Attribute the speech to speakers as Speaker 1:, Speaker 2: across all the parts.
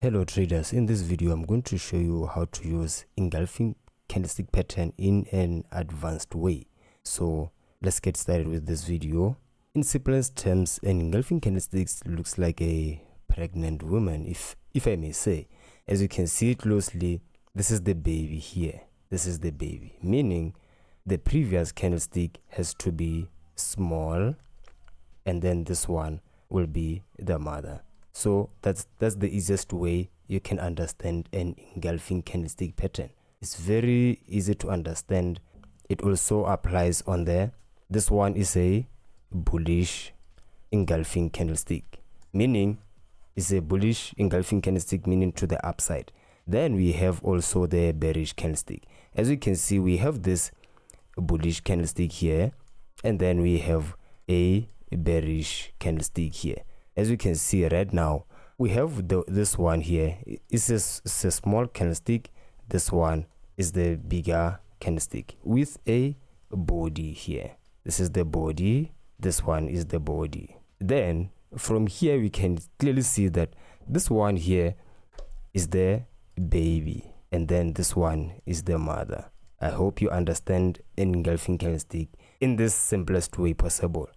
Speaker 1: Hello traders, in this video I'm going to show you how to use engulfing candlestick pattern in an advanced way. So let's get started with this video. In simplest terms, an engulfing candlestick looks like a pregnant woman, if I may say. As you can see closely, this is the baby here. This is the baby, meaning the previous candlestick has to be small and then this one will be the mother. So that's the easiest way you can understand an engulfing candlestick pattern. It's very easy to understand. It also applies on there. This one is a bullish engulfing candlestick, meaning it's a bullish engulfing candlestick, meaning to the upside. Then we have also the bearish candlestick. As you can see, we have this bullish candlestick here, and then we have a bearish candlestick here. As you can see right now, we have this one here. It's a small candlestick. This one is the bigger candlestick with a body here. This is the body. This one is the body. Then from here we can clearly see that this one here is the baby, and then this one is the mother. I hope you understand an engulfing candlestick in this simplest way possible.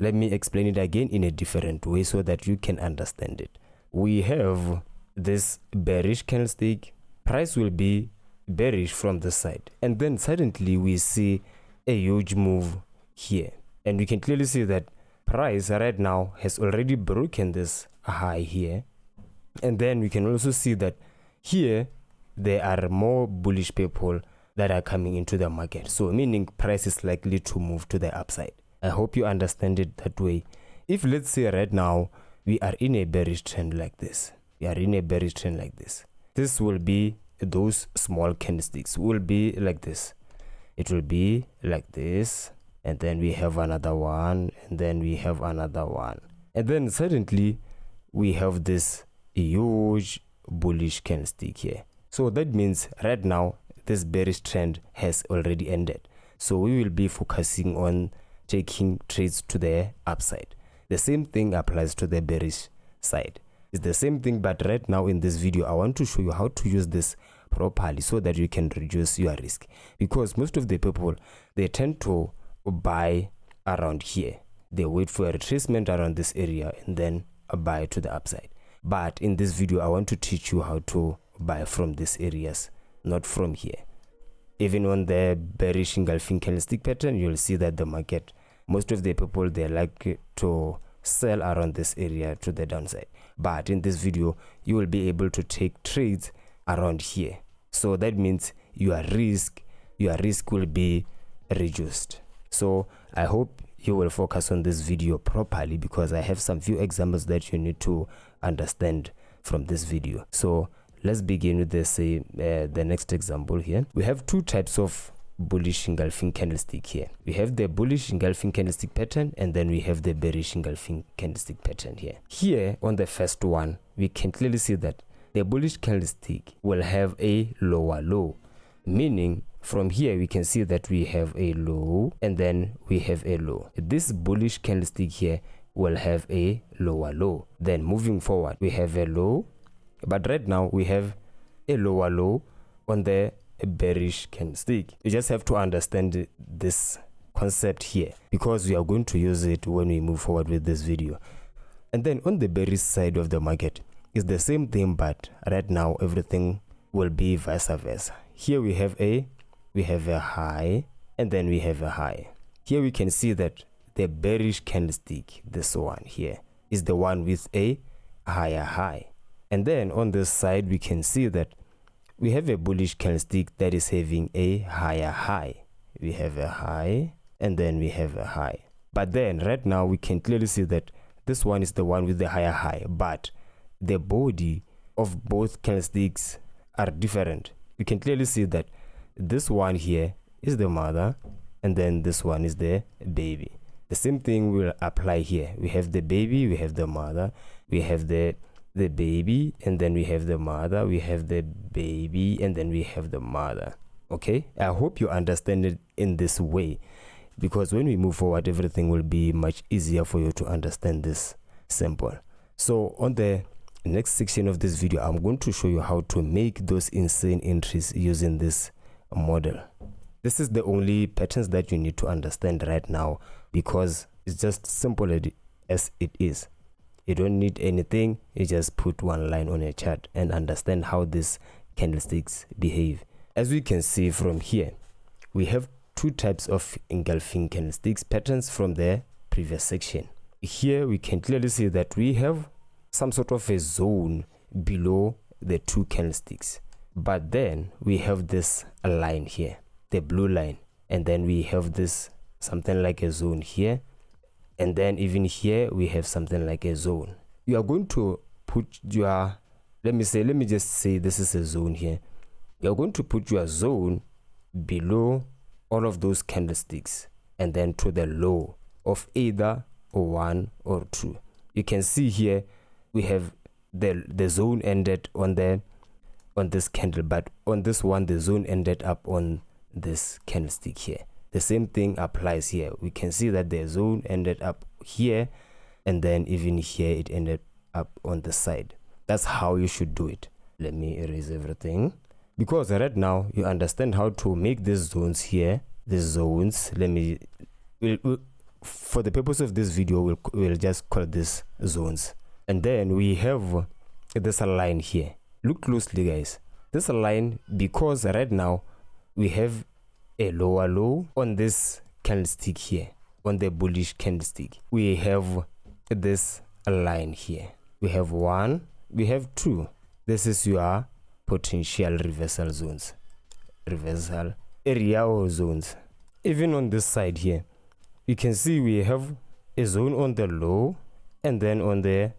Speaker 1: Let me explain it again in a different way so that you can understand it. We have this bearish candlestick. Price will be bearish from the side, and then suddenly we see a huge move here, and we can clearly see that price right now has already broken this high here. And then we can also see that here there are more bullish people that are coming into the market, so meaning price is likely to move to the upside. I hope you understand it that way. If let's say right now we are in a bearish trend like this, this will be, those small candlesticks will be like this. It will be like this, and then we have another one, and then we have another one, and then suddenly we have this huge bullish candlestick here. So that means right now this bearish trend has already ended. So we will be focusing on taking trades to the upside. The same thing applies to the bearish side. It's the same thing, but right now in this video I want to show you how to use this properly so that you can reduce your risk, because most of the people, they tend to buy around here. They wait for a retracement around this area and then buy to the upside. But in this video I want to teach you how to buy from these areas, not from here. Even on the bearish engulfing candlestick pattern, you'll see that the market, most of the people, they like to sell around this area to the downside. But in this video, you will be able to take trades around here. So that means your risk will be reduced. So I hope you will focus on this video properly, because I have some few examples that you need to understand from this video. So let's begin with this, the next example here. We have two types of bullish engulfing candlestick here. We have the bullish engulfing candlestick pattern, and then we have the bearish engulfing candlestick pattern here. Here on the first one, we can clearly see that the bullish candlestick will have a lower low, meaning from here we can see that we have a low and then we have a low. This bullish candlestick here will have a lower low. Then moving forward, we have a low, but right now we have a lower low on the bearish candlestick. You just have to understand this concept here, because we are going to use it when we move forward with this video. And then on the bearish side of the market, it's the same thing, but right now everything will be vice versa. Here we have a high, and then we have a high. Here we can see that the bearish candlestick, this one here, is the one with a higher high. And then on this side we can see that we have a bullish candlestick that is having a higher high. We have a high, and then we have a high. But then right now we can clearly see that this one is the one with the higher high, but the body of both candlesticks are different. You can clearly see that this one here is the mother, and then this one is the baby. The same thing will apply here. We have the baby, we have the mother, we have the baby, and then we have the mother, we have the baby, and then we have the mother. Okay, I hope you understand it in this way, because when we move forward everything will be much easier for you to understand this simple. So on the next section of this video, I'm going to show you how to make those insane entries using this model. This is the only patterns that you need to understand right now, because it's just simple as it is. You don't need anything. You just put one line on a chart and understand how these candlesticks behave. As we can see from here, we have two types of engulfing candlesticks patterns from the previous section. Here we can clearly see that we have some sort of a zone below the two candlesticks, but then we have this line here, the blue line, and then we have this something like a zone here, and then even here we have something like a zone. You are going to put your, let me just say this is a zone here. You're going to put your zone below all of those candlesticks and then to the low of either 1 or 2. You can see here we have the zone ended on this candle, but on this one the zone ended up on this candlestick here. The same thing applies here. We can see that the zone ended up here, and then even here it ended up on the side. That's how you should do it. Let me erase everything, because right now you understand how to make these zones here, these zones. For the purpose of this video, we'll just call this zones. And then we have this line here. Look closely, guys. This line, because right now we have a lower low on this candlestick here, on the bullish candlestick. We have this line here. We have 1, we have 2. This is your potential reversal zones, reversal area or zones. Even on this side here, you can see we have a zone on the low and then on the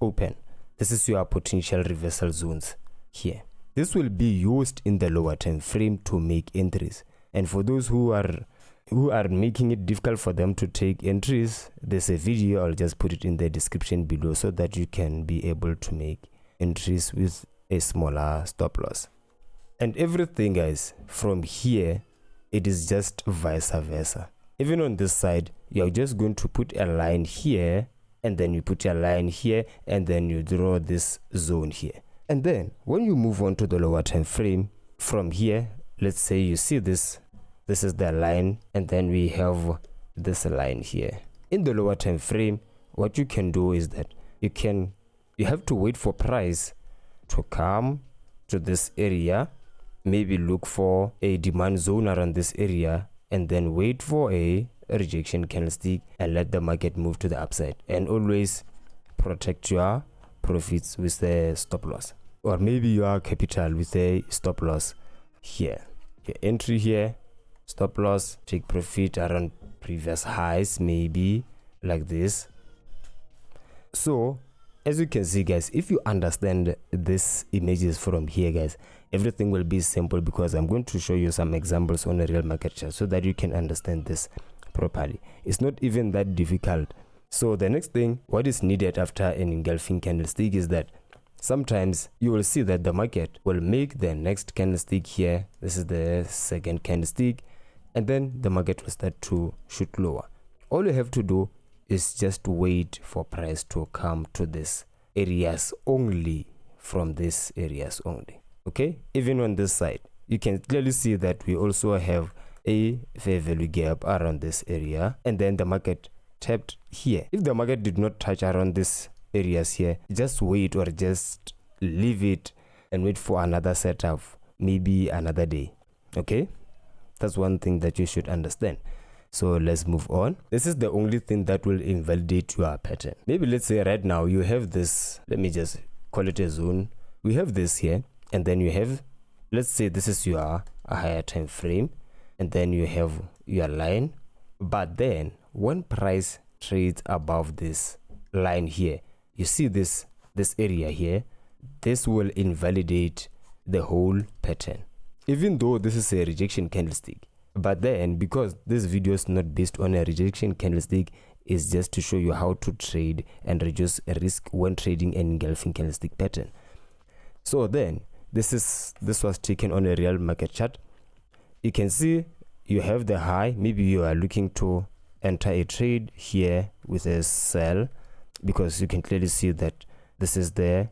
Speaker 1: open. This is your potential reversal zones here. This will be used in the lower time frame to make entries. And for those who are making it difficult for them to take entries, there's a video. I'll just put it in the description below so that you can be able to make entries with a smaller stop loss. And everything, guys, from here, it is just vice versa. Even on this side, you're just going to put a line here, and then you put a line here, and then you draw this zone here. And then when you move on to the lower time frame, from here, let's say you see this is the line, and then we have this line here. In the lower time frame, what you can do is that you have to wait for price to come to this area, maybe look for a demand zone around this area, and then wait for a rejection candlestick and let the market move to the upside. And always protect your profits with the stop loss, or maybe your capital with a stop loss here. Your entry here, stop loss, take profit around previous highs, maybe like this. So as you can see, guys, if you understand these images from here, guys, everything will be simple, because I'm going to show you some examples on a real market chart so that you can understand this properly. It's not even that difficult. So the next thing, what is needed after an engulfing candlestick is that sometimes you will see that the market will make the next candlestick here. This is the second candlestick, and then the market will start to shoot lower. All you have to do is just wait for price to come to this areas only, from this areas only. Okay, even on this side, you can clearly see that we also have a fair value gap around this area, and then the market tapped here. If the market did not touch around this areas here, just wait, or just leave it and wait for another setup, maybe another day. Okay, that's one thing that you should understand. So let's move on. This is the only thing that will invalidate your pattern. Maybe let's say right now you have this, let me just call it a zone. We have this here, and then you have, let's say this is your higher time frame, and then you have your line. But then when price trades above this line here, you see this area here, this will invalidate the whole pattern, even though this is a rejection candlestick. But then, because this video is not based on a rejection candlestick, it's just to show you how to trade and reduce risk when trading an engulfing candlestick pattern. So then this was taken on a real market chart. You can see you have the high. Maybe you are looking to enter a trade here with a sell, because you can clearly see that this is the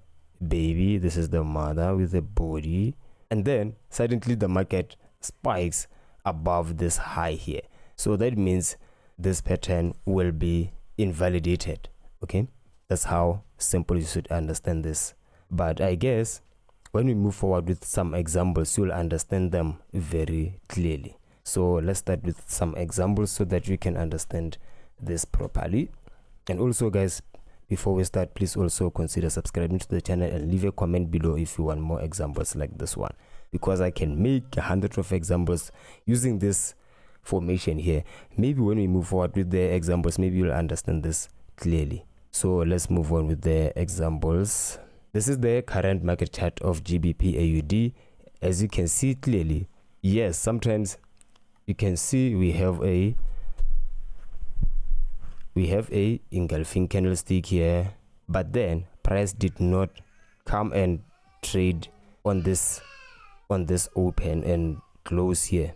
Speaker 1: baby, this is the mother with the body, and then suddenly the market spikes above this high here. So that means this pattern will be invalidated. Okay, that's how simple you should understand this. But I guess when we move forward with some examples, you'll understand them very clearly. So let's start with some examples so that you can understand this properly. And also guys, before we start, please also consider subscribing to the channel and leave a comment below if you want more examples like this one, because I can make 100 of examples using this formation here. Maybe when we move forward with the examples, maybe you'll understand this clearly. So let's move on with the examples. This is the current market chart of GBPAUD. As you can see clearly, yes, sometimes you can see we have a engulfing candlestick here, but then price did not come and trade on this open and close here.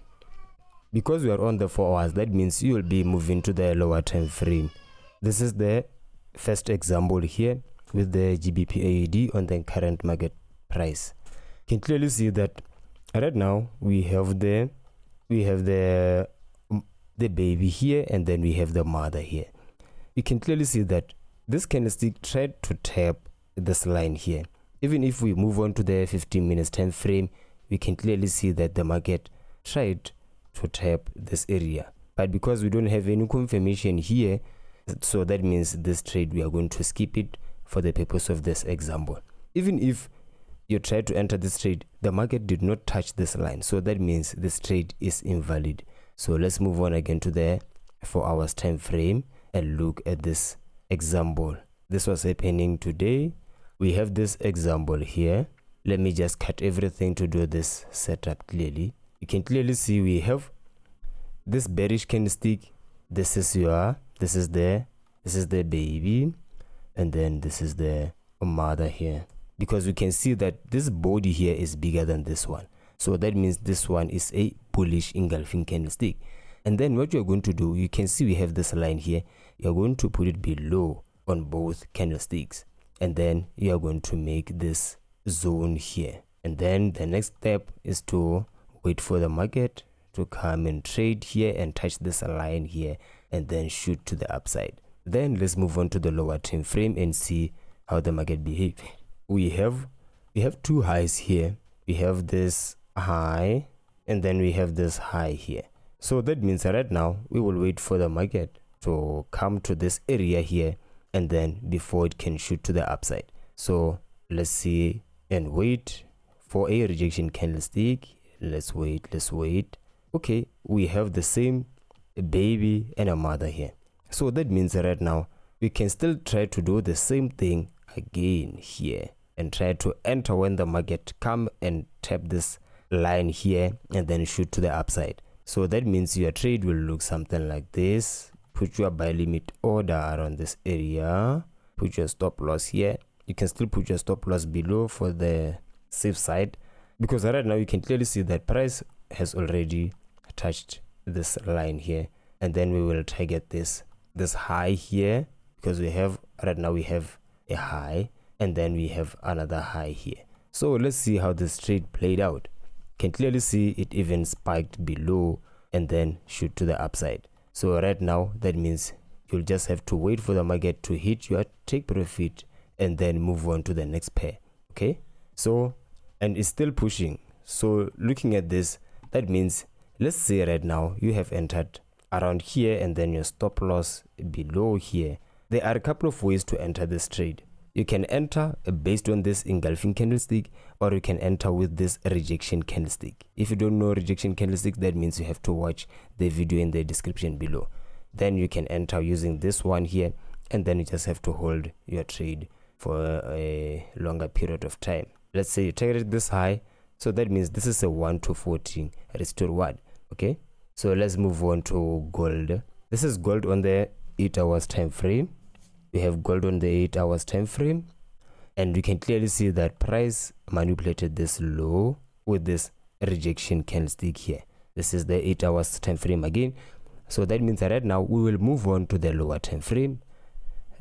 Speaker 1: Because we are on the 4 hours, that means you will be moving to the lower time frame. This is the first example here with the GBPAUD on the current market price. You can clearly see that right now we have the baby here, and then we have the mother here. You can clearly see that this candlestick tried to tap this line here. Even if we move on to the 15 minutes time frame, we can clearly see that the market tried to tap this area, but because we don't have any confirmation here, so that means this trade we are going to skip it for the purpose of this example. Even if you try to enter this trade, the market did not touch this line, so that means this trade is invalid. So let's move on again to the 4 hours time frame and look at this example. This was happening today. We have this example here. Let me just cut everything to do this setup clearly. You can clearly see we have this bearish candlestick. This is the baby, and then this is the mother here, because we can see that this body here is bigger than this one, so that means this one is a bullish engulfing candlestick. And then what you're going to do, you can see we have this line here. You're going to put it below on both candlesticks, and then you are going to make this zone here. And then the next step is to wait for the market to come and trade here and touch this line here, and then shoot to the upside. Then let's move on to the lower time frame and see how the market behaves. We have two highs here. We have this high, and then we have this high here. So that means right now we will wait for the market to come to this area here, and then before it can shoot to the upside. So let's see and wait for a rejection candlestick. Let's wait. Okay, we have the same baby and a mother here. So that means right now we can still try to do the same thing again here and try to enter when the market come and tap this line here and then shoot to the upside. So that means your trade will look something like this. Put your buy limit order around this area, put your stop loss here. You can still put your stop loss below for the safe side, because right now you can clearly see that price has already touched this line here, and then we will target this high here, because right now we have a high and then we have another high here. So let's see how this trade played out. Can clearly see it even spiked below and then shoot to the upside. So right now that means you'll just have to wait for the market to hit your take profit and then move on to the next pair. Okay, so and it's still pushing. So looking at this, that means let's say right now you have entered around here and then your stop loss below here. There are a couple of ways to enter this trade. You can enter based on this engulfing candlestick, or you can enter with this rejection candlestick. If you don't know rejection candlestick, that means you have to watch the video in the description below. Then you can enter using this one here, and then you just have to hold your trade for a longer period of time. Let's say you target this high, so that means this is a 1 to 14 risk to reward. Okay, so let's move on to gold. This is gold on the 8 hours time frame. We have gold on the 8 hours time frame, and we can clearly see that price manipulated this low with this rejection candlestick here. This is the 8 hours time frame again. So that means that right now we will move on to the lower time frame.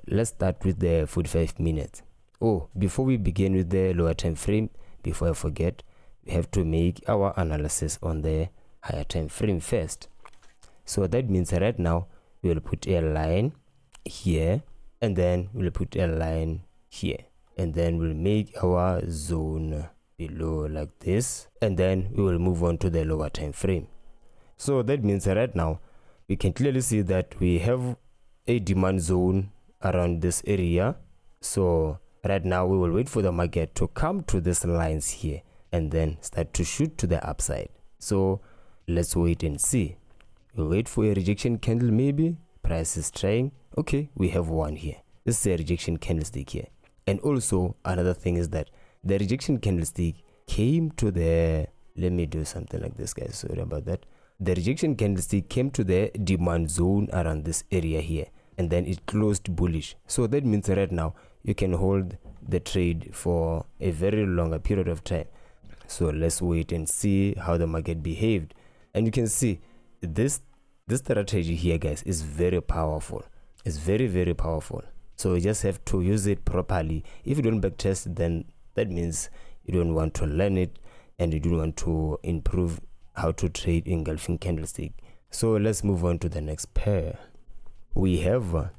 Speaker 1: Let's start with the 45 minutes. Oh, before we begin with the lower time frame, before I forget, we have to make our analysis on the higher time frame first. So that means right now we will put a line here, and then we'll put a line here, and then we'll make our zone below like this, and then we will move on to the lower time frame. So that means right now we can clearly see that we have a demand zone around this area. So right now we will wait for the market to come to these lines here and then start to shoot to the upside. So let's wait and see. We'll wait for a rejection candle, maybe price is trying. Okay, we have one here. This is a rejection candlestick here. And also another thing is that the rejection candlestick came to the, let me do something like this, guys, sorry about that. The rejection candlestick came to the demand zone around this area here, and then it closed bullish. So that means right now you can hold the trade for a very longer period of time. So let's wait and see how the market behaved. And you can see this strategy here, guys, is very powerful. It's very, very powerful. So you just have to use it properly. If you don't backtest, then that means you don't want to learn it and you don't want to improve how to trade engulfing candlestick. So let's move on to the next pair. We have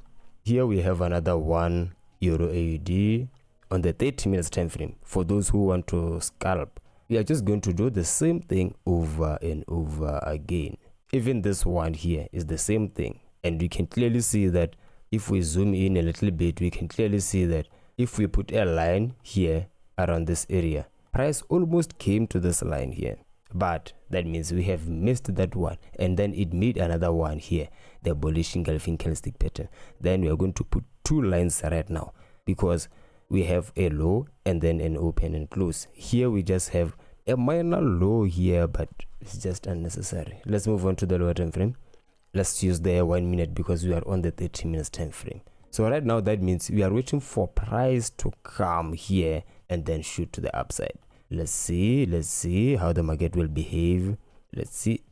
Speaker 1: here we have another €1 AUD on the 30 minutes time frame. For those who want to scalp, we are just going to do the same thing over and over again. Even this one here is the same thing, and you can clearly see that if we zoom in a little bit, we can clearly see that if we put a line here around this area, price almost came to this line here, but that means we have missed that one, and then it made another one here, the bullish engulfing candlestick pattern. Then we are going to put two lines right now because we have a low and then an open and close. Here we just have a minor low here, but it's just unnecessary. Let's move on to the lower time frame. Let's use the 1 minute because we are on the 30 minutes time frame. So right now that means we are waiting for price to come here and then shoot to the upside. Let's see how the market will behave. Let's see.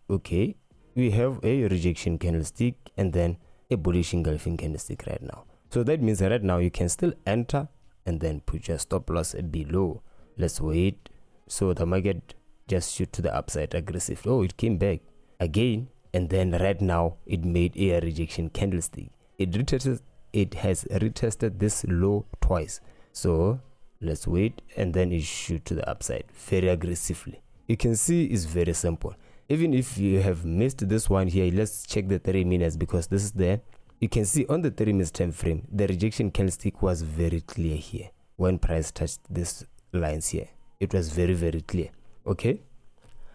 Speaker 1: Okay, we have a rejection candlestick and then a bullish engulfing candlestick right now. So that means right now you can still enter and then put your stop loss below. Let's wait. So the market just shoot to the upside aggressive. Oh, it came back again, and then right now it made a rejection candlestick. It has retested this low twice. So let's wait, and then it shoot to the upside very aggressively. You can see it's very simple. Even if you have missed this one here, let's check the 3 minutes because this is there. You can see on the 3 minutes time frame, the rejection candlestick was very clear here. When price touched these lines here, it was very, very clear. Okay,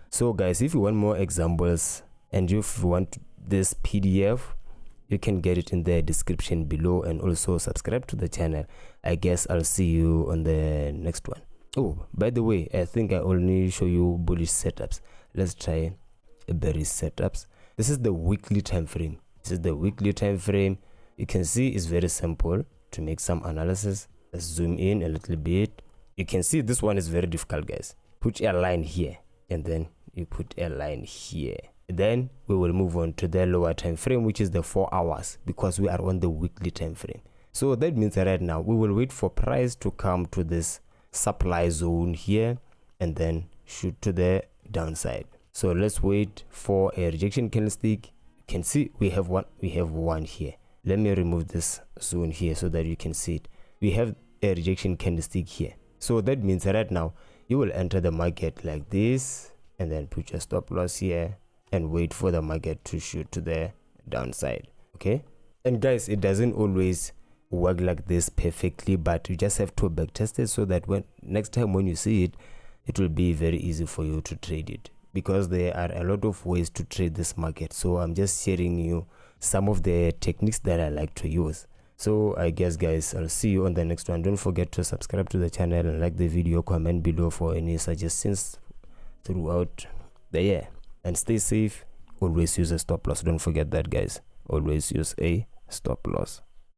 Speaker 1: so guys, if you want more examples and if you want this PDF, you can get it in the description below, and also subscribe to the channel. I guess I'll see you on the next one. Oh, by the way, I think I only show you bullish setups. Let's try bearish setups. This is the weekly time frame. You can see it's very simple to make some analysis. Let's zoom in a little bit. You can see this one is very difficult, guys. Put a line here and then you put a line here. Then we will move on to the lower time frame, which is the 4 hours, because we are on the weekly time frame. So that means right now we will wait for price to come to this supply zone here and then shoot to the downside. So let's wait for a rejection candlestick. You can see we have one here. Let me remove this zone here so that you can see it. We have a rejection candlestick here. So that means right now you will enter the market like this and then put your stop loss here and wait for the market to shoot to the downside. Okay, and guys, it doesn't always work like this perfectly, but you just have to backtest it so that when next time when you see it, it will be very easy for you to trade it, because there are a lot of ways to trade this market. So I'm just sharing you some of the techniques that I like to use. So I guess, guys, I'll see you on the next one. Don't forget to subscribe to the channel and like the video, comment below for any suggestions throughout the year, and stay safe. Always use a stop loss. Don't forget that, guys. Always use a stop loss.